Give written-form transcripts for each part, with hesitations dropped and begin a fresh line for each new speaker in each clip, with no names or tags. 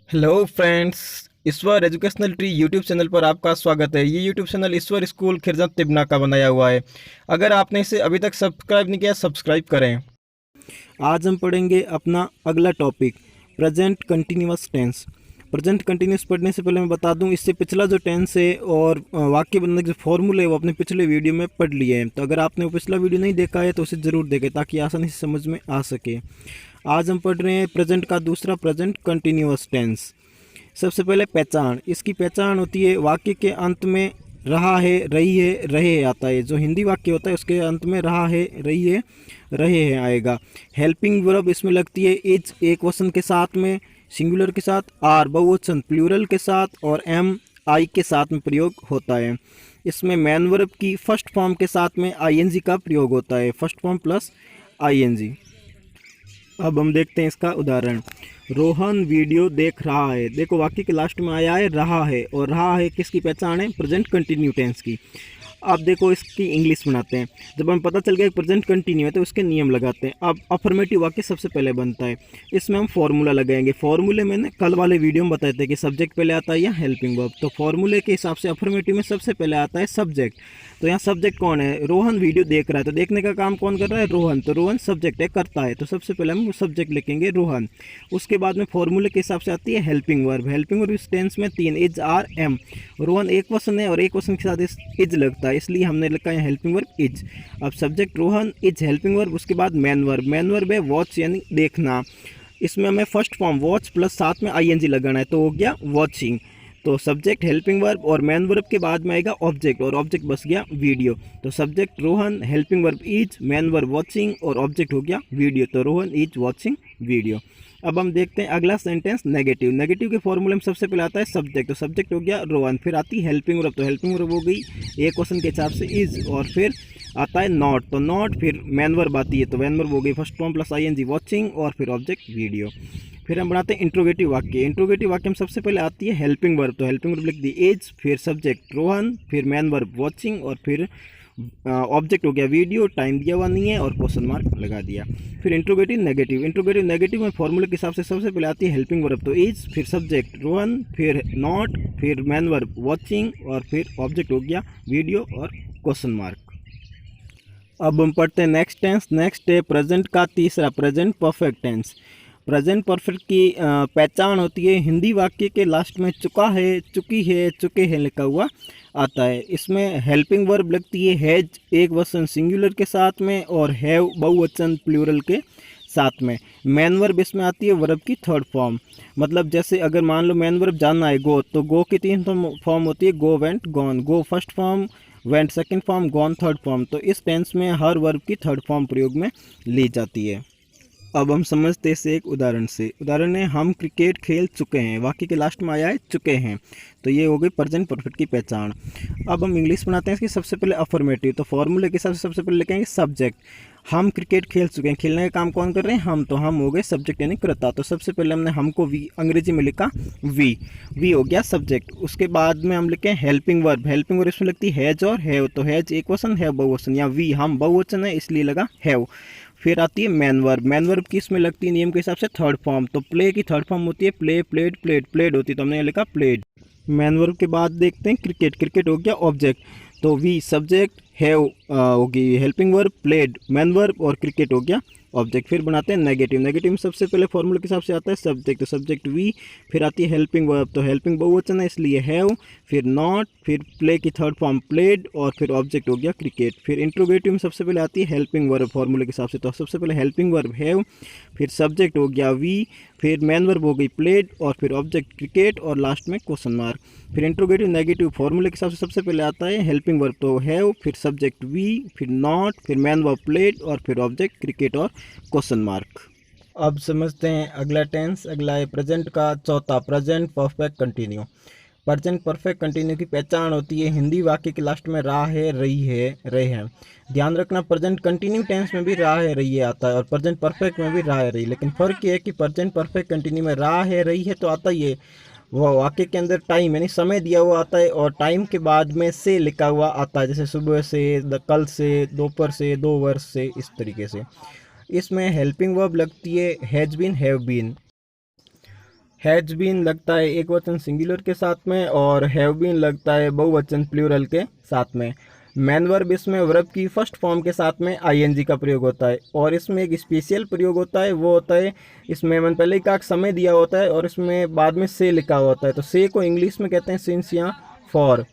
Hello friends. Ishwar educational tree YouTube channel पर आपका स्वागत है। ये YouTube channel Ishwar school Khirja Tibna का बनाया हुआ है। अगर आपने इसे अभी तक सब्सक्राइब नहीं किया, सब्सक्राइब करें।
आज हम पढ़ेंगे अपना अगला topic present continuous tense. Present continuous पढ़ने से पहले मैं बता दूं, इससे पिछला जो टेंस है और वाक्य बनने के जो फॉर्मूले है वो अपने पिछले वीडियो में पढ़ लिए हैं। तो अगर आपने वो पिछला वीडियो नहीं देखा है तो उसे ज़रूर देखें ताकि आसानी से समझ में आ सके। आज हम पढ़ रहे हैं प्रेजेंट का दूसरा प्रेजेंट कंटिन्यूअस टेंस। सबसे पहले पहचान। इसकी पहचान होती है वाक्य के अंत में रहा है, रही है, रहे आता है। जो हिंदी वाक्य होता है उसके अंत में रहा है, रही है, रहे हैं आएगा। हेल्पिंग वर्ब इसमें लगती है इज एक वचन के साथ में, सिंगुलर के साथ, आर बहुवचन प्लूरल के साथ और एम आई के साथ में प्रयोग होता है। इसमें मैन वर्ब की फर्स्ट फॉर्म के साथ में आईएनजी का प्रयोग होता है, फर्स्ट फॉर्म प्लस आईएनजी। अब हम देखते हैं इसका उदाहरण। रोहन वीडियो देख रहा है। देखो वाक्य के लास्ट में आया है रहा है, और रहा है किसकी पहचान है? प्रेजेंट कंटिन्यू टेंस की। अब देखो इसकी इंग्लिश बनाते हैं। जब हमें पता चल गया प्रेजेंट कंटिन्यू है तो उसके नियम लगाते हैं। अब अफर्मेटिव वाक्य सबसे पहले बनता है। इसमें हम फॉर्मूला लगाएंगे। फॉर्मूले मैंने कल वाले वीडियो में बताए थे कि सब्जेक्ट पहले आता है या हेल्पिंग वर्ब। तो फॉर्मूले के हिसाब से अफर्मेटिव में सबसे पहले आता है सब्जेक्ट। तो यहाँ सब्जेक्ट कौन है? रोहन वीडियो देख रहा है, तो देखने का काम कौन कर रहा है? रोहन। तो रोहन सब्जेक्ट है, करता है, तो सबसे पहले हम सब्जेक्ट लिखेंगे रोहन। उसके बाद में फॉर्मूले के हिसाब से आती है हेल्पिंग वर्ब। हेल्पिंग वर्ब इस टेंस में 3 इज आर एम। रोहन एक वचन है और एक वचन के साथ इज लगता है, इसलिए हमने लिखा है हेल्पिंग वर्ब इज। अब subject Rohan, is helping verb, उसके बाद मैन वर्ब। मैन वर्ब है वॉच यानी देखना। इसमें हमें फर्स्ट फॉर्म वॉच प्लस साथ में आईएनजी लगाना है, तो हो गया वॉचिंग। तो सब्जेक्ट हेल्पिंग वर्ब और मैन वर्ब के बाद में आएगा ऑब्जेक्ट, और ऑब्जेक्ट बस गया वीडियो। तो subject Rohan, helping verb is, man verb watching और ऑब्जेक्ट हो गया वीडियो। तो रोहन इज वॉचिंग वीडियो। अब हम देखते हैं अगला सेंटेंस नेगेटिव। नेगेटिव के फॉर्मूले में सबसे पहले आता है सब्जेक्ट। तो सब्जेक्ट हो गया रोहन, फिर आती है हेल्पिंग वर्ब। तो हेल्पिंग वर्ब हो गई एक क्वेश्चन के हिसाब से इज, और फिर आता है नॉट। तो नॉट, फिर मैन वर्ब आती है, तो मैन वर्ब हो गई first form plus ING watching, और फिर ऑब्जेक्ट वीडियो। फिर हम बनाते हैं इंट्रोगेटिव वाक्य। इंट्रोगेटिव वाक्य में सबसे पहले आती है हेल्पिंग वर्ब। तो हेल्पिंग वर्ब लिख दी एज, फिर सब्जेक्ट रोहन, फिर मैन वर्ब वॉचिंग, और फिर ऑब्जेक्ट हो गया वीडियो। टाइम दिया हुआ नहीं है और क्वेश्चन मार्क लगा दिया। फिर इंट्रोगेटिव नेगेटिव। इंट्रोगेटिव नेगेटिव में फॉर्मूले के हिसाब से सबसे पहले आती है हेल्पिंग वर्ब। तो इज, फिर सब्जेक्ट रोहन, फिर नॉट, फिर मैन वर्ब वॉचिंग, और फिर ऑब्जेक्ट हो गया वीडियो और क्वेश्चन मार्क। अब हम पढ़ते हैं नेक्स्ट टेंस। नेक्स्ट है प्रेजेंट का तीसरा present perfect tense. Present perfect की पहचान होती है हिंदी वाक्य के लास्ट में चुका है, चुकी है, चुके हैं लिखा हुआ आता है। इसमें हेल्पिंग वर्ब लगती है हैज एक वचन सिंगुलर के साथ में, और हैव बहुवचन प्लूरल के साथ में। मैन वर्ब इसमें आती है वर्ब की थर्ड फॉर्म। मतलब जैसे अगर मान लो मैन वर्ब जाना है गो, तो गो की 3 फॉर्म होती है go, went, gone. Go first form, went second form, gone third form. तो इस टेंस में हर वर्ब की थर्ड फॉर्म प्रयोग में ली जाती है। अब हम समझते हैं इसे एक उदाहरण से। उदाहरण है हम क्रिकेट खेल चुके हैं। वाक्य के लास्ट में आया है चुके हैं, तो ये हो गई प्रेजेंट परफेक्ट की पहचान। अब हम इंग्लिश बनाते हैं इसकी। सबसे पहले अफर्मेटिव। तो फॉर्मूले के हिसाब से सबसे पहले लिखेंगे सब्जेक्ट। हम क्रिकेट खेल चुके हैं, खेलने का काम कौन कर रहे हैं? हम। तो हम हो गए सब्जेक्ट यानी कर्ता। तो सबसे पहले हमने हमको वी अंग्रेजी में लिखा वी। वी हो गया सब्जेक्ट। उसके बाद में हम लिखे हेल्पिंग वर्ब। हेल्पिंग वर्ब इसमें लगती है हैज और हैव। तो हैज एक वचन, हैव बहुवचन, या वी हम बहुवचन है इसलिए लगा हैव। फिर आती है मैन वर्ब। मैन वर्ब की इसमें लगती है नियम के हिसाब से थर्ड फॉर्म। तो प्ले की थर्ड फॉर्म होती है प्ले, प्लेड, प्लेड। प्लेड होती है तो हमने लिखा प्लेड। मैन वर्ब के बाद देखते हैं क्रिकेट। क्रिकेट हो गया ऑब्जेक्ट। तो वी सब्जेक्ट, हैव होगी helping verb, played man verb, और क्रिकेट हो गया ऑब्जेक्ट। फिर बनाते हैं नेगेटिव। नेगेटिव में सबसे पहले फॉर्मूले के हिसाब से आता है सब्जेक्ट। तो सब्जेक्ट वी, फिर आती है हेल्पिंग वर्ब। तो हेल्पिंग बहुवचन है इसलिए हैव, फिर नॉट, फिर प्ले की थर्ड फॉर्म प्लेड, और फिर ऑब्जेक्ट हो गया क्रिकेट। फिर इंट्रोगेटिव में सबसे पहले आती है हेल्पिंग वर्ब फॉर्मूले के हिसाब से। तो सबसे पहले हेल्पिंग वर्ब हैव, फिर सब्जेक्ट हो गया वी, फिर मैन वर्ब हो गई प्लेड, और फिर ऑब्जेक्ट क्रिकेट, और लास्ट में क्वेश्चन मार्क। फिर इंट्रोगेटिव नेगेटिव फॉर्मूले के हिसाब से सबसे पहले आता है हेल्पिंग वर्ब। तो हैव, फिर सब्जेक्ट वी, फिर नॉट, फिर मैन वर्ब प्लेड, और फिर ऑब्जेक्ट क्रिकेट और क्वेश्चन मार्क।
अब समझते हैं अगला टेंस। अगला है प्रेजेंट का चौथा present perfect continue. Present perfect continue की पहचान होती है हिंदी वाक्य के लास्ट में रहा है, रही है, रहे हैं। ध्यान रखना प्रेजेंट कंटिन्यू टेंस में भी रहा है, रही है आता है, और प्रेजेंट परफेक्ट में भी रहा है, रही। लेकिन फ़र्क ये है कि प्रेजेंट परफेक्ट कंटिन्यू में रहा है, रही है तो आता ही है वह वाक्य के अंदर टाइम यानी समय दिया हुआ आता है, और टाइम के बाद में से लिखा हुआ आता है, जैसे सुबह से, कल से, दोपहर से, 2 वर्ष से, इस तरीके से। इसमें हेल्पिंग वर्ब लगती है has been, have been. Has been लगता है एक वचन सिंगुलर के साथ में, और हैव बीन लगता है बहुवचन प्लूरल के साथ में। मैन वर्ब इसमें वर्ब की फर्स्ट फॉर्म के साथ में आईएनजी का प्रयोग होता है, और इसमें एक स्पेशल प्रयोग होता है, वो होता है इसमें मैंने पहले ही कहा समय दिया होता है और इसमें बाद में से लिखा होता है। तो से को इंग्लिश में कहते हैं सिंस या फॉर।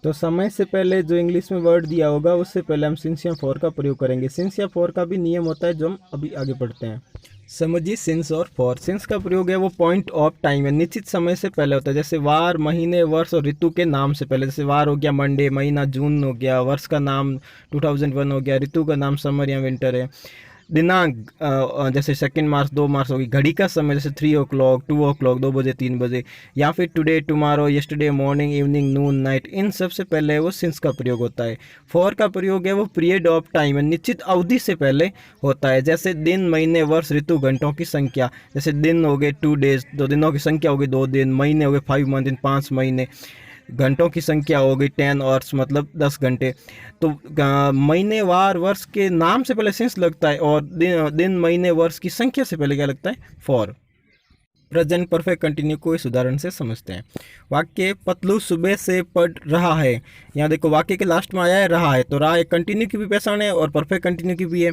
तो समय से पहले जो इंग्लिश में वर्ड दिया होगा उससे पहले हम सिंस या फॉर का प्रयोग करेंगे। सिंस या फॉर का भी नियम होता है जो हम अभी आगे पढ़ते हैं। समझिए सिंस और फॉर। सिंस का प्रयोग है वो पॉइंट ऑफ टाइम है, निश्चित समय से पहले होता है, जैसे वार, महीने, वर्ष और ऋतु के नाम से पहले। जैसे वार हो गया मंडे, महीना जून हो गया, वर्ष का नाम 2001 हो गया, ऋतु का नाम समर या विंटर है। दिनांक जैसे 2 मार्च 2 मार्च होगी। घड़ी का समय जैसे 3 o'clock 2 o'clock 2 बजे 3 बजे, या फिर today, tomorrow, yesterday, morning, evening, noon, night. इन सब से पहले वो सिंस का प्रयोग होता है। फॉर का प्रयोग है वो पीरियड ऑफ टाइम है, निश्चित अवधि से पहले होता है, जैसे दिन, महीने, वर्ष, ऋतु, घंटों की संख्या। जैसे दिन हो गए 2 days, 2 दिनों की संख्या हो गई 2 दिन। महीने हो गए 5 मंथ 5 महीने। घंटों की संख्या हो गई 10 आवर्स मतलब 10 घंटे। तो महीने, वार, वर्ष के नाम से पहले सिंस लगता है, और दिन, महीने, वर्ष की संख्या से पहले क्या लगता है? फॉर। प्रेजेंट परफेक्ट कंटिन्यू को इस उदाहरण से समझते हैं। वाक्य पतलू सुबह से पढ़ रहा है। यहाँ देखो वाक्य के लास्ट में आया है रहा है, तो रहा एक कंटिन्यू की भी पहचान है और परफेक्ट कंटिन्यू की भी है।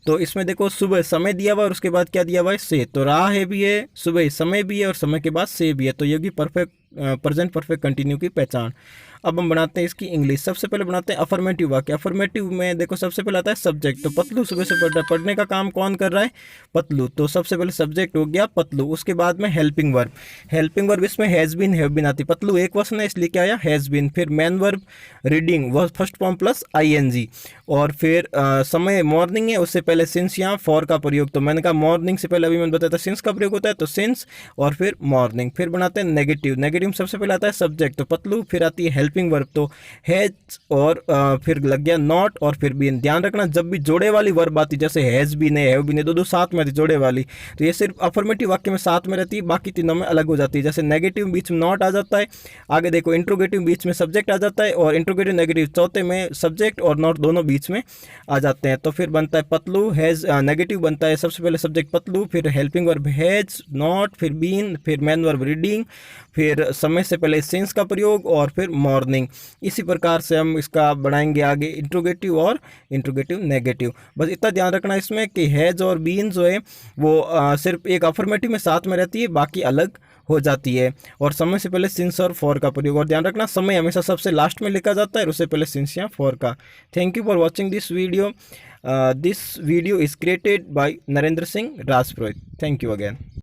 तो इसमें देखो सुबह समय दिया हुआ है और उसके बाद क्या दिया हुआ है? से। तो रहा है भी है, सुबह समय भी है और समय के बाद से भी है। तो ये भी परफेक्ट प्रेजेंट परफेक्ट कंटिन्यू की पहचान। अब हम बनाते हैं इसकी इंग्लिश। सबसे पहले बनाते हैं अफर्मेटिव वाक्य। अफर्मेटिव में देखो सबसे पहले आता है सब्जेक्ट। तो पतलू सुबह से पढ़ रहा है, पढ़ने का काम कौन कर रहा है? पतलू। तो सबसे पहले सब्जेक्ट हो गया पतलू। उसके बाद में हेल्पिंग वर्ब। हेल्पिंग वर्ब इसमें हैज बीन, हैव बीन आती। पतलू एक वचन है इसलिए क्या आया? Has been. फिर मैन वर्ब रीडिंग वह फर्स्ट फॉर्म प्लस आईएनजी। और फिर समय मॉर्निंग है, उससे पहले सिंस या फॉर का प्रयोग। तो मैंने कहा मॉर्निंग से पहले अभी मैंने बताया था सिंस का प्रयोग होता है, तो सिंस और फिर मॉर्निंग। फिर बनाते हैं नेगेटिव। नेगेटिव सबसे पहले आता है सब्जेक्ट, तो पतलू। फिर आती है हेल्पिंग वर्ब, तो हैज और फिर लग गया नॉट और फिर बीन। ध्यान रखना जब भी जोड़े वाली वर्ब आती, जैसे हैज बीन है, हैव बीन है, दो साथ में आती जोड़े वाली, तो ये सिर्फ अफर्मेटिव वाक्य में साथ में रहती है, बाकी तीनों में अलग हो जाती है। जैसे नेगेटिव बीच में नॉट आ जाता है, आगे देखो इंट्रोगेटिव बीच में सब्जेक्ट आ जाता है, और इंट्रोगेटिव नेगेटिव चौथे में सब्जेक्ट और नॉट दोनों बीच में आ जाते हैं। तो फिर बनता है पतलू हैज। नेगेटिव बनता है सबसे पहले सब्जेक्ट पतलू, फिर हेल्पिंग वर्ब हैज, नॉट, फिर बीन, फिर मैन वर्ब रीडिंग, फिर समय से पहले सिंस का प्रयोग, और फिर मॉर्निंग। इसी प्रकार से हम इसका बढ़ाएंगे आगे इंट्रोगेटिव और इंट्रोगेटिव नेगेटिव। बस इतना ध्यान रखना इसमें कि हैज और बीन जो है वो सिर्फ एक अफर्मेटिव में साथ में रहती है, बाकी अलग हो जाती है। और समय से पहले सिंस और फॉर का प्रयोग। और ध्यान रखना समय हमेशा सबसे लास्ट में लिखा जाता है और उससे पहले सिंस या फॉर का। Thank you for watching this video. This video is created by Narendra Singh Rajpurohit. Thank you again.